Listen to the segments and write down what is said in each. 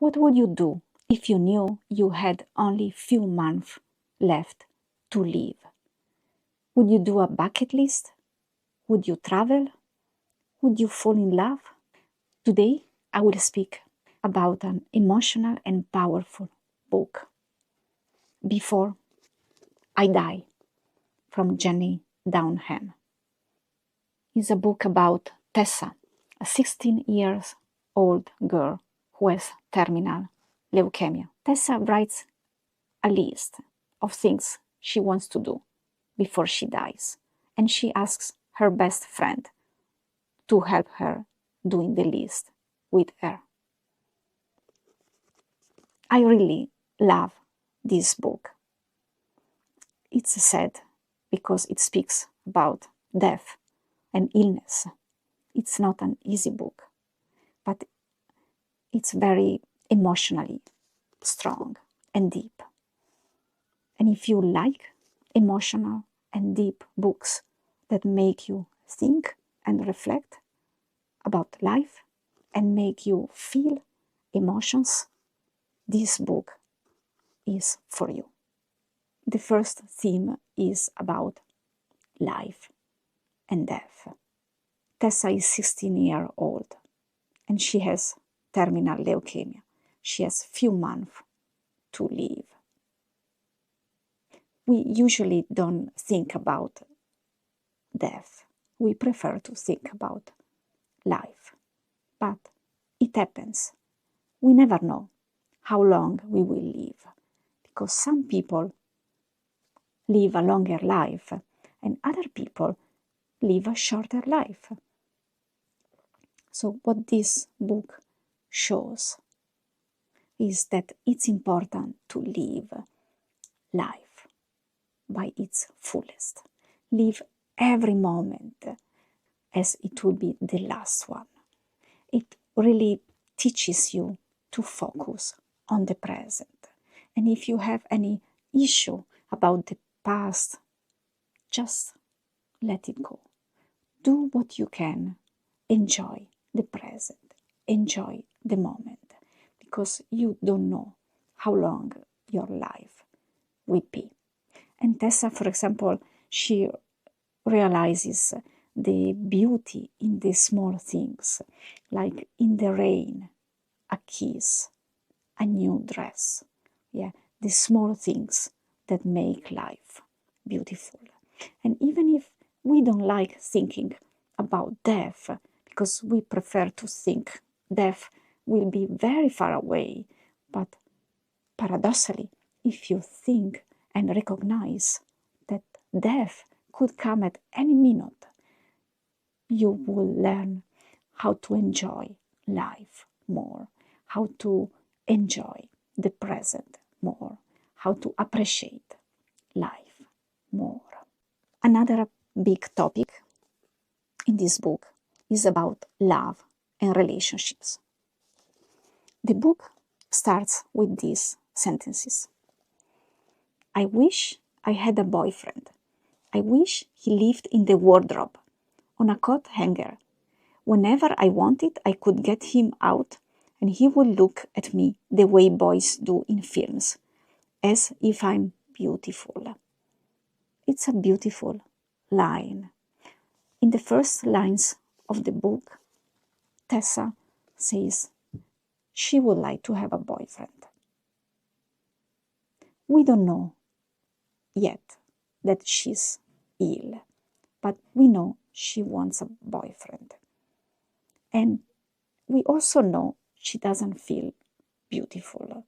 What would you do if you knew you had only few months left to live? Would you do a bucket list? Would you travel? Would you fall in love? Today, I will speak about an emotional and powerful book, Before I Die, from Jenny Downham. It's a book about Tessa, a 16-year-old girl who has terminal leukemia. Tessa writes a list of things she wants to do before she dies, and she asks her best friend to help her doing the list with her. I really love this book. It's sad because it speaks about death and illness. It's not an easy book, but it's very emotionally strong and deep. And if you like emotional and deep books that make you think and reflect about life and make you feel emotions, this book is for you. The first theme is about life and death. Tessa is 16 years old and she has terminal leukemia. She has few months to live. We usually don't think about death. We prefer to think about life. But it happens. We never know how long we will live, because some people live a longer life and other people live a shorter life. So what this book shows is that it's important to live life by its fullest. Live every moment as it will be the last one. It really teaches you to focus on the present. And if you have any issue about the past, just let it go. Do what you can. Enjoy the present. Enjoy the moment. Because you don't know how long your life will be. And Tessa, for example, she realizes the beauty in the small things, like in the rain, a kiss, a new dress. Yeah, the small things that make life beautiful. And even if we don't like thinking about death, because we prefer to think death will be very far away, but paradoxically, if you think and recognize that death could come at any minute, you will learn how to enjoy life more, how to enjoy the present more, how to appreciate life more. Another big topic in this book is about love and relationships. The book starts with these sentences. I wish I had a boyfriend. I wish he lived in the wardrobe, on a coat hanger. Whenever I wanted, I could get him out and he would look at me the way boys do in films, as if I'm beautiful. It's a beautiful line. In the first lines of the book, Tessa says she would like to have a boyfriend. We don't know yet that she's ill, but we know she wants a boyfriend. And we also know she doesn't feel beautiful.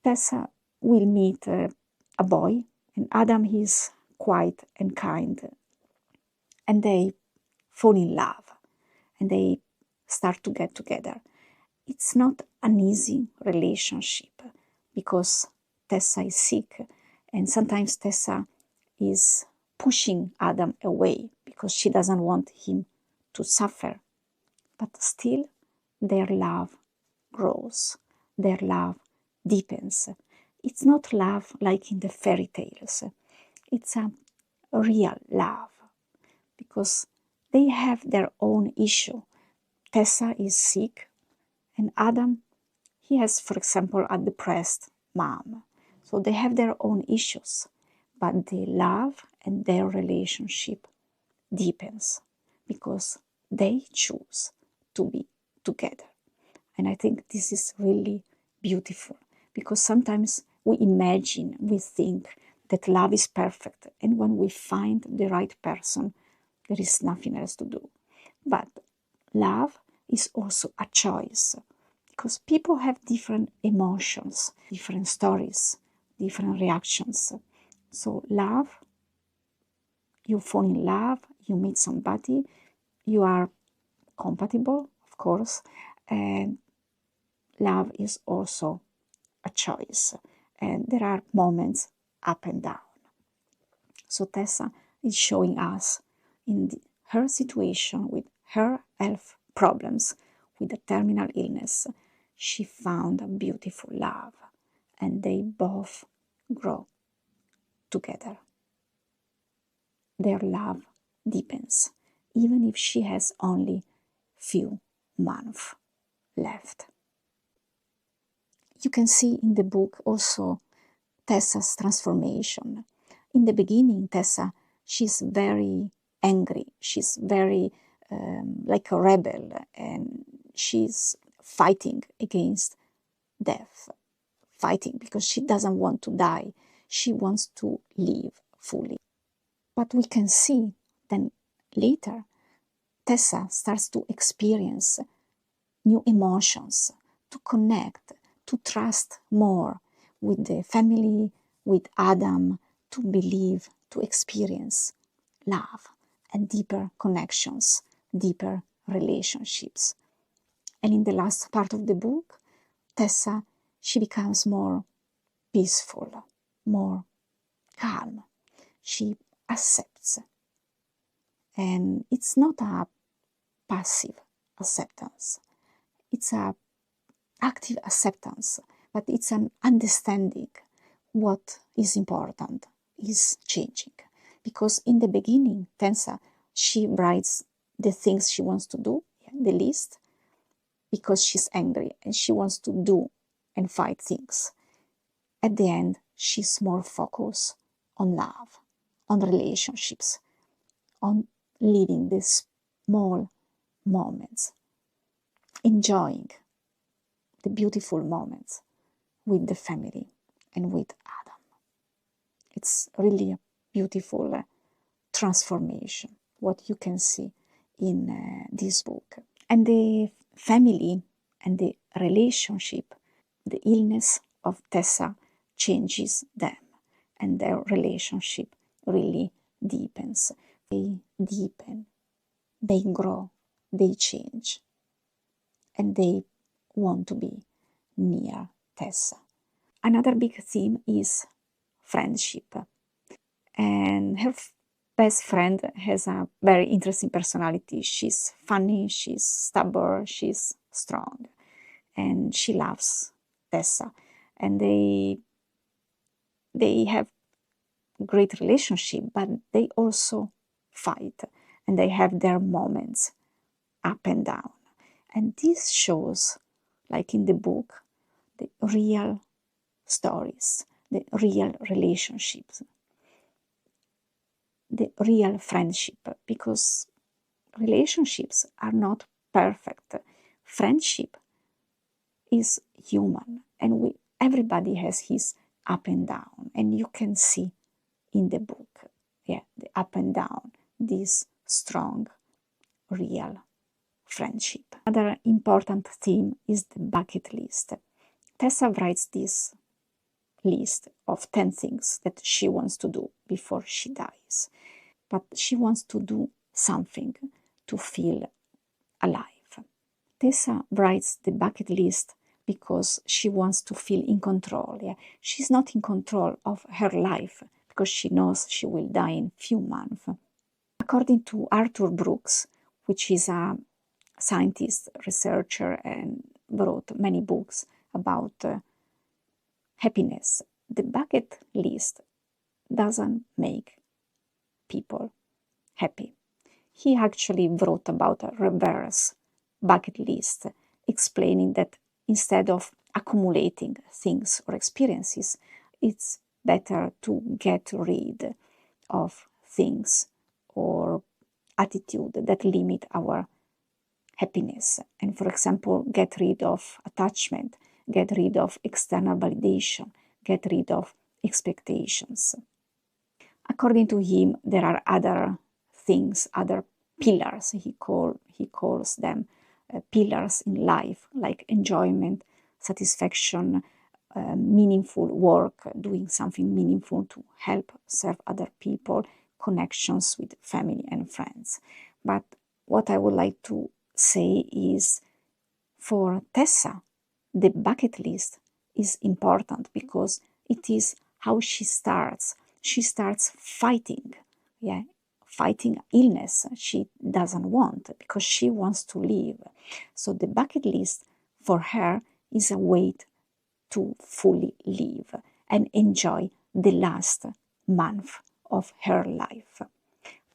Tessa will meet a boy, and Adam is quiet and kind, and they fall in love, and they start to get together. It's not an easy relationship because Tessa is sick, and sometimes Tessa is pushing Adam away because she doesn't want him to suffer. But still, their love grows, their love deepens. It's not love like in the fairy tales. It's a real love because they have their own issue. Tessa is sick and Adam, he has, for example, a depressed mom. So they have their own issues, but the love and their relationship deepens because they choose to be together. And I think this is really beautiful because sometimes we imagine, we think that love is perfect, and when we find the right person, there is nothing else to do. But love is also a choice because people have different emotions, different stories, different reactions. So love, you fall in love, you meet somebody, you are compatible, of course, and love is also a choice, and there are moments up and down. So Tessa is showing us in her situation with her health problems, with a terminal illness, she found a beautiful love, and they both grow together. Their love deepens, even if she has only few months left. You can see in the book also Tessa's transformation. In the beginning, Tessa, she's very angry. She's very like a rebel, and she's fighting against death, fighting because she doesn't want to die. She wants to live fully. But we can see then later, Tessa starts to experience new emotions, to connect, to trust more with the family, with Adam, to believe, to experience love and deeper connections, deeper relationships. And in the last part of the book, Tessa, she becomes more peaceful, more calm. She accepts. And it's not a passive acceptance. It's a active acceptance, but it's an understanding what is important is changing. Because in the beginning, Tessa, she writes the things she wants to do, the list, because she's angry and she wants to do and fight things. At the end, she's more focused on love, on relationships, on living these small moments, enjoying the beautiful moments with the family and with Adam. It's really a beautiful transformation, what you can see in this book. And the family and the relationship, the illness of Tessa changes them, and their relationship really deepens. They deepen, they grow, they change, and they want to be near Tessa. Another big theme is friendship. And her best friend has a very interesting personality. She's funny, she's stubborn, she's strong, and she loves Tessa. And they have great relationship, but they also fight, and they have their moments up and down. And this shows, like in the book, the real stories, the real relationships, the real friendship, because relationships are not perfect. Friendship is human, and everybody has his up and down, and you can see in the book, the up and down, this strong, real friendship. Another important theme is the bucket list. Tessa writes this list of 10 things that she wants to do before she dies. But she wants to do something to feel alive. Tessa writes the bucket list because she wants to feel in control. She's not in control of her life because she knows she will die in few months. According to Arthur Brooks, which is a scientist, researcher, and wrote many books about happiness, the bucket list doesn't make people happy. He actually wrote about a reverse bucket list, explaining that instead of accumulating things or experiences, it's better to get rid of things or attitude that limit our happiness. And for example, get rid of attachment, get rid of external validation, get rid of expectations. According to him, there are other things, other pillars. He calls them pillars in life, like enjoyment, satisfaction, meaningful work, doing something meaningful to help serve other people, connections with family and friends. But what I would like to say is, for Tessa, the bucket list is important because it is how she starts. She starts fighting, fighting illness she doesn't want because she wants to live. So the bucket list for her is a way to fully live and enjoy the last month of her life.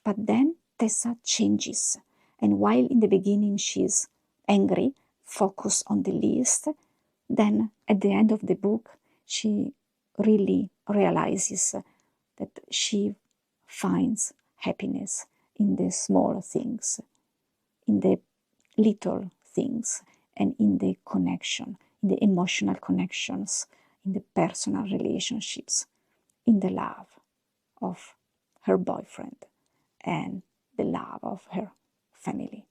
But then Tessa changes, and while in the beginning she's angry, focused on the list, then at the end of the book she really realizes that she finds happiness in the small things, in the little things, and in the connection, in the emotional connections, in the personal relationships, in the love of her boyfriend and the love of her family.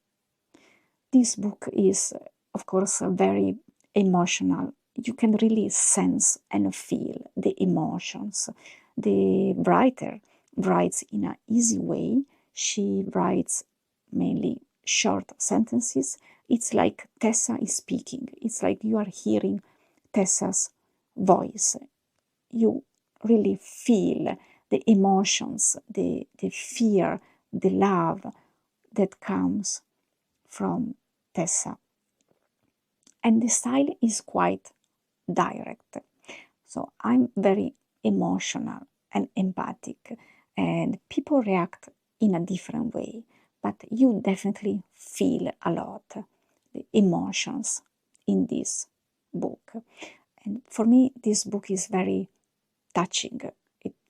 This book is, of course, very emotional. You can really sense and feel the emotions. The writer writes in an easy way. She writes mainly short sentences. It's like Tessa is speaking. It's like you are hearing Tessa's voice. You really feel the emotions, the fear, the love that comes from Tessa. And the style is quite direct. So I'm very emotional and empathic, and people react in a different way, but you definitely feel a lot the emotions in this book. And for me, this book is very touching.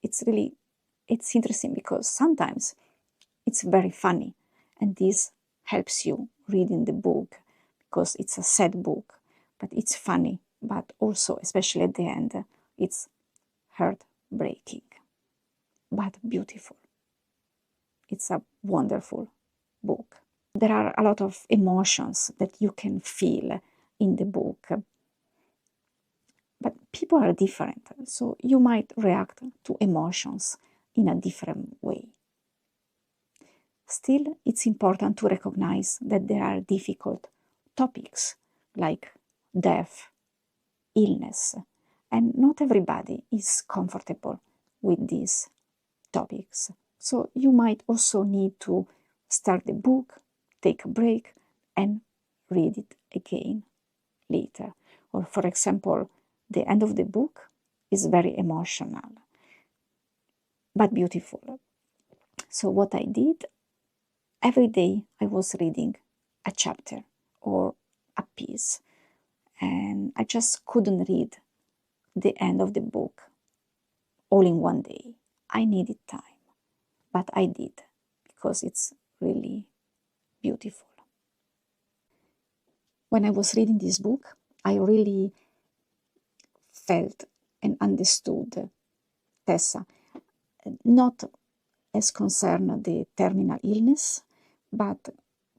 It's interesting because sometimes it's very funny, and this helps you reading the book because it's a sad book, but it's funny, but also, especially at the end, it's heartbreaking, but beautiful. It's a wonderful book. There are a lot of emotions that you can feel in the book, but people are different, so you might react to emotions in a different way. Still, it's important to recognize that there are difficult topics like death, illness, and not everybody is comfortable with these topics. So you might also need to start the book, take a break, and read it again later. Or, for example, the end of the book is very emotional, but beautiful. So what I did, every day I was reading a chapter or a piece, and I just couldn't read the end of the book all in one day. I needed time, but I did because it's really beautiful. When I was reading this book, I really felt and understood Tessa, not as concerned the terminal illness, but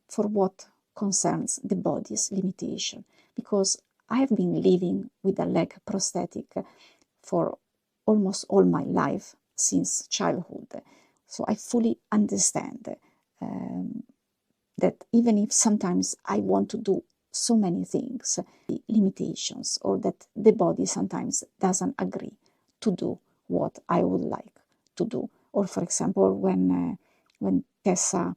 for what concerns the body's limitation, because I have been living with a leg prosthetic for almost all my life since childhood. So I fully understand that even if sometimes I want to do so many things, the limitations, or that the body sometimes doesn't agree to do what I would like to do. Or for example, when Tessa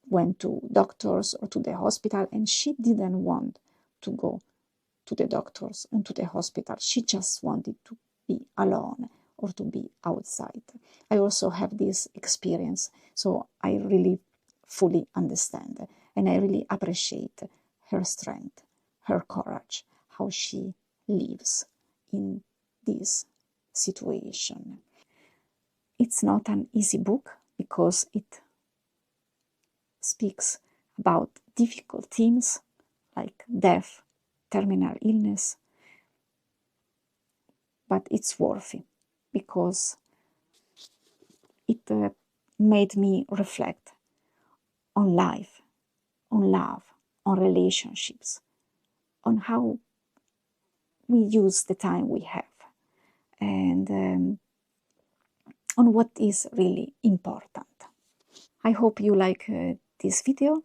went to doctors or to the hospital and she didn't want to go to the doctors and to the hospital, she just wanted to be alone or to be outside. I also have this experience, so I really fully understand, and I really appreciate her strength, her courage, how she lives in this situation. It's not an easy book because it speaks about difficult themes like death, terminal illness, but it's worthy because it made me reflect on life, on love, on relationships, on how we use the time we have, and on what is really important. I hope you like this video.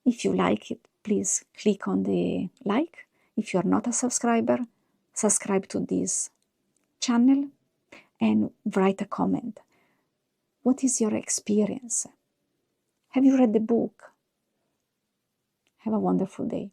If you like it, please click on the like. If you're not a subscriber, subscribe to this channel and write a comment. What is your experience? Have you read the book? Have a wonderful day.